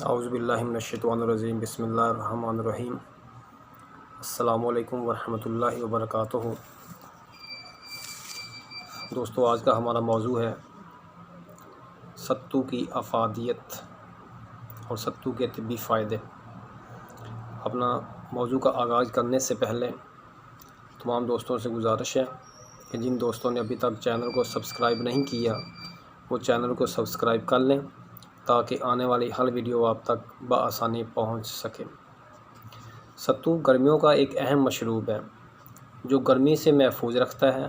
اعوذ باللہ من الشیطان الرجیم، بسم اللہ الرحمن الرحیم۔ السلام علیکم ورحمۃ اللہ وبرکاتہ۔ دوستو، آج کا ہمارا موضوع ہے ستو کی افادیت اور ستو کے طبی فائدے۔ اپنا موضوع کا آغاز کرنے سے پہلے تمام دوستوں سے گزارش ہے کہ جن دوستوں نے ابھی تک چینل کو سبسکرائب نہیں کیا وہ چینل کو سبسکرائب کر لیں تاکہ آنے والی ہر ویڈیو آپ تک بآسانی پہنچ سکے۔ ستو گرمیوں کا ایک اہم مشروب ہے جو گرمی سے محفوظ رکھتا ہے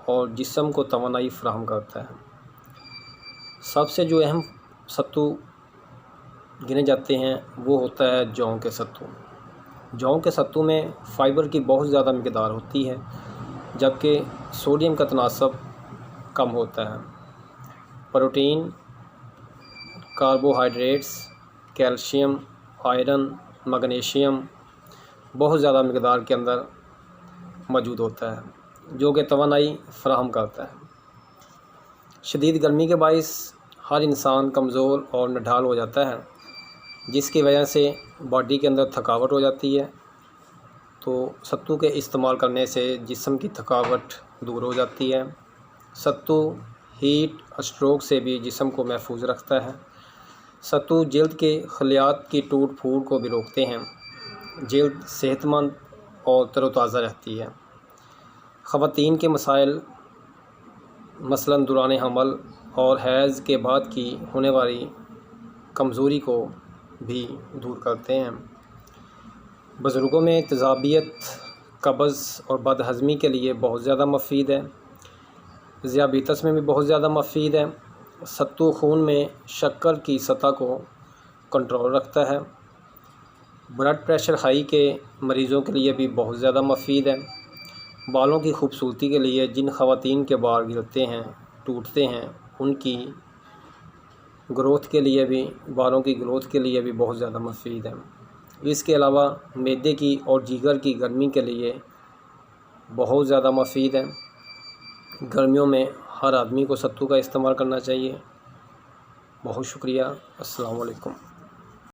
اور جسم کو توانائی فراہم کرتا ہے۔ سب سے جو اہم ستو گنے جاتے ہیں وہ ہوتا ہے جوں کے ستو۔ جوں کے ستو میں فائبر کی بہت زیادہ مقدار ہوتی ہے جبکہ سوڈیم کا تناسب کم ہوتا ہے۔ Protein, carbohydrates, calcium, iron, magnesium بہت زیادہ مقدار کے اندر موجود ہوتا ہے جو کہ توانائی فراہم کرتا ہے۔ شدید گرمی کے باعث ہر انسان کمزور اور نڈھال ہو جاتا ہے جس کی وجہ سے باڈی کے اندر تھکاوٹ ہو جاتی ہے، تو ستو کے استعمال کرنے سے جسم کی تھکاوٹ دور ہو جاتی ہے۔ ستو ہیٹ اسٹروک سے بھی جسم کو محفوظ رکھتا ہے۔ ستو جلد کے خلیات کی ٹوٹ پھوٹ کو بھی روکتے ہیں۔ جلد صحت مند اور تر و تازہ رہتی ہے۔ خواتین کے مسائل مثلاً دوران حمل اور حیض کے بعد کی ہونے والی کمزوری کو بھی دور کرتے ہیں۔ بزرگوں میں تیزابیت، قبض اور بد ہضمی کے لیے بہت زیادہ مفید ہے۔ ذیابیطس میں بھی بہت زیادہ مفید ہے۔ ستو خون میں شکر کی سطح کو کنٹرول رکھتا ہے۔ بلڈ پریشر ہائی کے مریضوں کے لیے بھی بہت زیادہ مفید ہے۔ بالوں کی خوبصورتی کے لیے جن خواتین کے بال گرتے ہیں، ٹوٹتے ہیں، ان کی گروتھ کے لیے بھی، بالوں کی گروتھ کے لیے بھی بہت زیادہ مفید ہے۔ اس کے علاوہ معدے کی اور جگر کی گرمی کے لیے بہت زیادہ مفید ہے۔ گرمیوں میں ہر آدمی کو ستو کا استعمال کرنا چاہیے۔ بہت شکریہ۔ السلام علیکم۔